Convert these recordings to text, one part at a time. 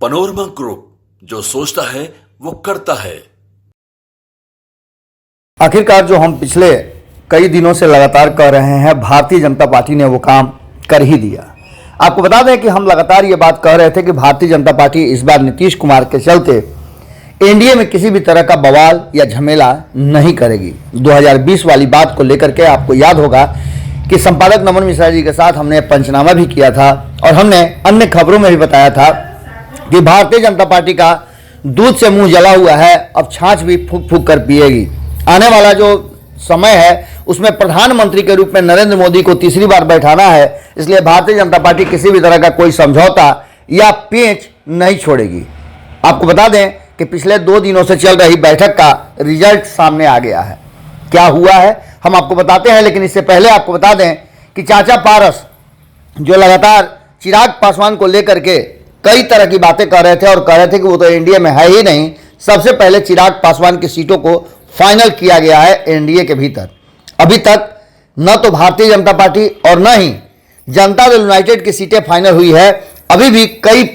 Panorama group, जो सोचता है वो करता है। आखिरकार जो हम पिछले कई दिनों से लगातार कर रहे हैं, भारतीय जनता पार्टी ने वो काम कर ही दिया। आपको बता दें कि हम लगातार ये बात कह रहे थे कि भारतीय जनता पार्टी इस बार नीतीश कुमार के चलते एनडीए में किसी भी तरह का बवाल या झमेला नहीं करेगी। 2020 वाली बात को लेकर के आपको याद होगा कि संपादक नमन मिश्रा जी के साथ हमने पंचनामा भी किया था और हमने अन्य खबरों में भी बताया था कि भारतीय जनता पार्टी का दूध से मुंह जला हुआ है, अब छाछ भी फूंक फूंक कर पिएगी। आने वाला जो समय है उसमें प्रधानमंत्री के रूप में नरेंद्र मोदी को तीसरी बार बैठाना है, इसलिए भारतीय जनता पार्टी किसी भी तरह का कोई समझौता या पेंच नहीं छोड़ेगी। आपको बता दें कि पिछले 2 दिनों से चल रही बैठक का रिजल्ट सामने आ गया है। क्या हुआ है हम आपको बताते हैं, लेकिन इससे पहले आपको बता दें कि चाचा पारस जो लगातार चिराग पासवान को लेकर के कई तरह की बातें कर रहे थे और कह रहे थे कि वो तो एनडीए में है ही नहीं। सबसे पहले चिराग पासवान की सीटों को फाइनल किया गया है एनडीए के भीतर। अभी तक न तो भारतीय जनता पार्टी और न ही जनता दल यूनाइटेड की सीटें फाइनल हुई है। अभी भी कई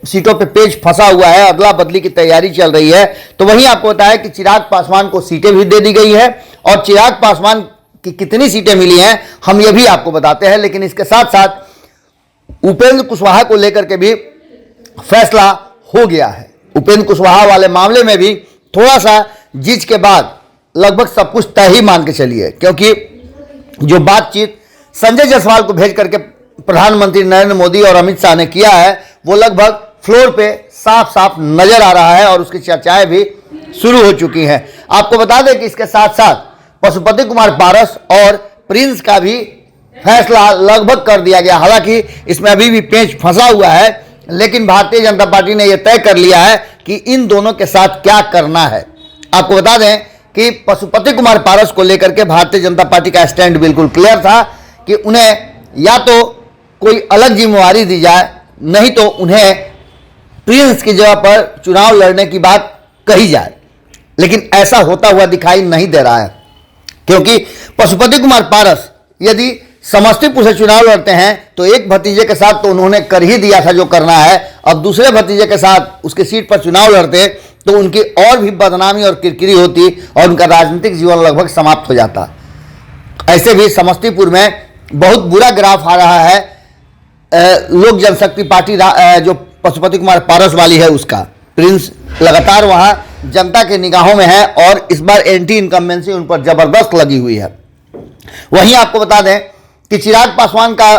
सीटों पे पेच फंसा हुआ है, अदला बदली की तैयारी चल रही है। तो वहीं आपको बताया कि चिराग पासवान को सीटें भी दे दी गई है और चिराग पासवान की कितनी सीटें मिली हैं हम ये भी आपको बताते हैं। लेकिन इसके साथ साथ उपेंद्र कुशवाहा को लेकर के भी फैसला हो गया है। उपेंद्र कुशवाहा वाले मामले में भी थोड़ा सा जिज के बाद लगभग सब कुछ तय ही मान के चलिए, क्योंकि जो बातचीत संजय जायसवाल को भेज करके प्रधानमंत्री नरेंद्र मोदी और अमित शाह ने किया है वो लगभग फ्लोर पे साफ साफ नजर आ रहा है और उसकी चर्चाएं भी शुरू हो चुकी हैं। आपको बता दें कि इसके साथ साथ पशुपति कुमार पारस और प्रिंस का भी फैसला लगभग कर दिया गया। हालांकि इसमें अभी भी पेंच फंसा हुआ है, लेकिन भारतीय जनता पार्टी ने यह तय कर लिया है कि इन दोनों के साथ क्या करना है। आपको बता दें कि पशुपति कुमार पारस को लेकर के भारतीय जनता पार्टी का स्टैंड बिल्कुल क्लियर था कि उन्हें या तो कोई अलग जिम्मेवारी दी जाए, नहीं तो उन्हें प्रिंस की जगह पर चुनाव लड़ने की बात कही जाए। लेकिन ऐसा होता हुआ दिखाई नहीं दे रहा है, क्योंकि पशुपति कुमार पारस यदि समस्तीपुर से चुनाव लड़ते हैं तो एक भतीजे के साथ तो उन्होंने कर ही दिया था जो करना है, अब दूसरे भतीजे के साथ उसकी सीट पर चुनाव लड़ते तो उनकी और भी बदनामी और किरकिरी होती और उनका राजनीतिक जीवन लगभग समाप्त हो जाता। ऐसे भी समस्तीपुर में बहुत बुरा ग्राफ आ रहा है लोक जनशक्ति पार्टी जो पशुपति कुमार पारस वाली है उसका। प्रिंस लगातार वहां जनता के निगाहों में है और इस बार एंटी इनकम्बेंसी उन पर जबरदस्त लगी हुई है। वहीं आपको बता दें कि चिराग पासवान का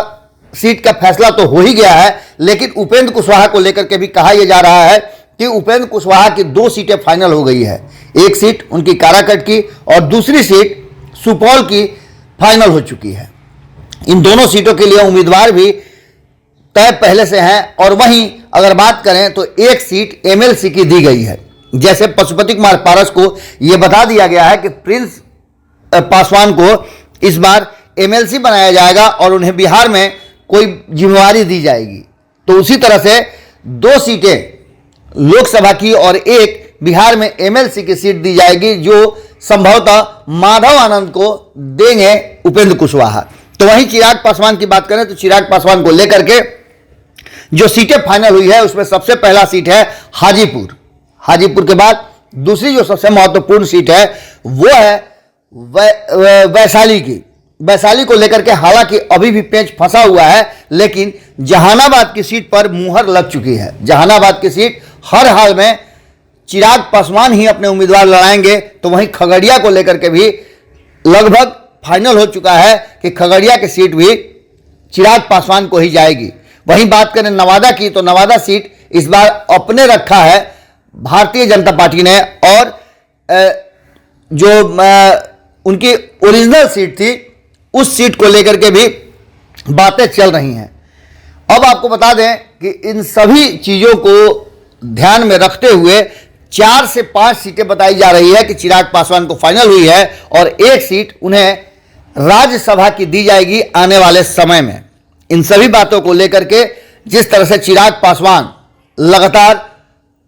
सीट का फैसला तो हो ही गया है, लेकिन उपेंद्र कुशवाहा को लेकर के भी कहा यह जा रहा है कि उपेंद्र कुशवाहा की 2 सीटें फाइनल हो गई है। एक सीट उनकी काराकट की और दूसरी सीट सुपौल की फाइनल हो चुकी है। इन दोनों सीटों के लिए उम्मीदवार भी तय पहले से हैं और वहीं अगर बात करें तो एक सीट एमएलसी की दी गई है। जैसे पशुपति कुमार पारस को यह बता दिया गया है कि प्रिंस पासवान को इस बार एमएलसी बनाया जाएगा और उन्हें बिहार में कोई जिम्मेवारी दी जाएगी, तो उसी तरह से 2 सीटें लोकसभा की और एक बिहार में एमएलसी की सीट दी जाएगी, जो संभवतः माधव आनंद को देंगे उपेंद्र कुशवाहा। तो वहीं चिराग पासवान की बात करें तो चिराग पासवान को लेकर के जो सीटें फाइनल हुई है उसमें सबसे पहला सीट है हाजीपुर। हाजीपुर के बाद दूसरी जो सबसे महत्वपूर्ण सीट है वो है वैशाली की। वैशाली को लेकर के हालांकि अभी भी पेंच फंसा हुआ है, लेकिन जहानाबाद की सीट पर मुहर लग चुकी है। जहानाबाद की सीट हर हाल में चिराग पासवान ही अपने उम्मीदवार लड़ाएंगे। तो वहीं खगड़िया को लेकर के भी लगभग फाइनल हो चुका है कि खगड़िया की सीट भी चिराग पासवान को ही जाएगी। वहीं बात करें नवादा की तो नवादा सीट इस बार अपने रखा है भारतीय जनता पार्टी ने और जो उनकी ओरिजिनल सीट थी उस सीट को लेकर के भी बातें चल रही हैं। अब आपको बता दें कि इन सभी चीज़ों को ध्यान में रखते हुए 4 से 5 सीटें बताई जा रही है कि चिराग पासवान को फाइनल हुई है और एक सीट उन्हें राज्यसभा की दी जाएगी आने वाले समय में। इन सभी बातों को लेकर के जिस तरह से चिराग पासवान लगातार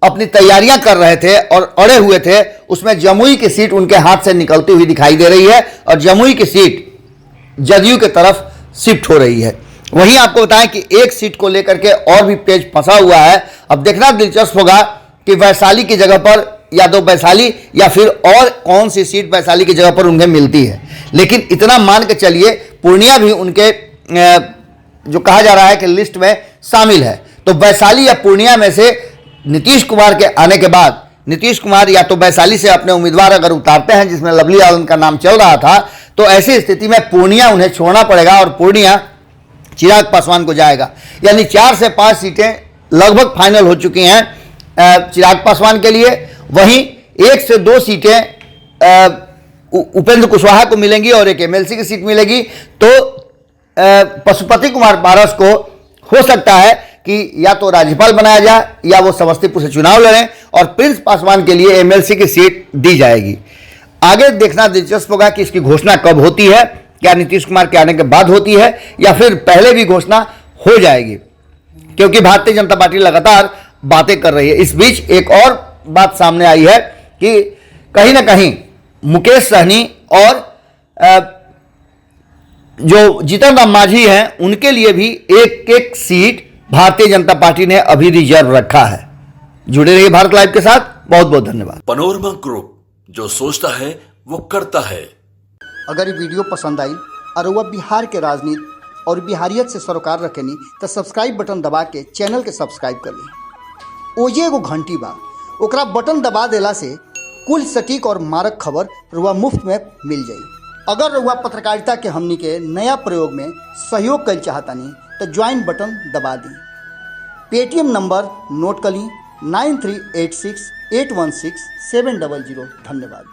अपनी तैयारियां कर रहे थे और अड़े हुए थे, उसमें जमुई की सीट उनके हाथ से निकलती हुई दिखाई दे रही है और जमुई की सीट जदयू की तरफ शिफ्ट हो रही है। वहीं आपको बताएं कि एक सीट को लेकर के और भी पेच फंसा हुआ है। अब देखना दिलचस्प होगा कि वैशाली की जगह पर या तो वैशाली या फिर और कौन सी सीट वैशाली की जगह पर उन्हें मिलती है। लेकिन इतना मान के चलिए पूर्णिया भी उनके जो कहा जा रहा है कि लिस्ट में शामिल है। तो वैशाली या पूर्णिया में से नीतीश कुमार के आने के बाद नीतीश कुमार या तो वैशाली से अपने उम्मीदवार अगर उतारते हैं, जिसमें लवली आलन का नाम चल रहा था, तो ऐसी स्थिति में पूर्णिया उन्हें छोड़ना पड़ेगा और पूर्णिया चिराग पासवान को जाएगा। यानी 4 से 5 सीटें लगभग फाइनल हो चुकी हैं चिराग पासवान के लिए। वहीं 1 से 2 सीटें उपेंद्र कुशवाहा को मिलेंगी और एक एमएलसी की सीट मिलेगी। तो पशुपति कुमार पारस को हो सकता है कि या तो राज्यपाल बनाया जाए या वो समस्तीपुर से चुनाव लड़ें और प्रिंस पासवान के लिए एमएलसी की सीट दी जाएगी। आगे देखना दिलचस्प होगा कि इसकी घोषणा कब होती है, क्या नीतीश कुमार के आने के बाद होती है या फिर पहले भी घोषणा हो जाएगी, क्योंकि भारतीय जनता पार्टी लगातार बातें कर रही है। इस बीच एक और बात सामने आई है कि कहीं ना कहीं मुकेश सहनी और जो जीतन राम मांझी हैं उनके लिए भी एक एक सीट भारतीय जनता पार्टी ने अभी रिजर्व रखा है। जुड़े रहिए भारत लाइव के साथ। बहुत बहुत धन्यवाद। पनोरमा ग्रुप, जो सोचता है वो करता है। अगर ये वीडियो पसंद आई और वह बिहार के राजनीति और बिहारियत से सरोकार रखेनी तो सब्सक्राइब बटन दबा के चैनल के सब्सक्राइब कर ली। ओजे एगो घंटी बा, ओकरा बटन दबा देला से कुल सटीक और मारक खबर रुआ मुफ्त में मिल जाई। अगर रुआ पत्रकारिता के हमनी के नया प्रयोग में सहयोग कर चाहतानी तो ज्वाइन बटन दबा दी। पेटीएम नंबर नोट कर ली 9386816700। धन्यवाद।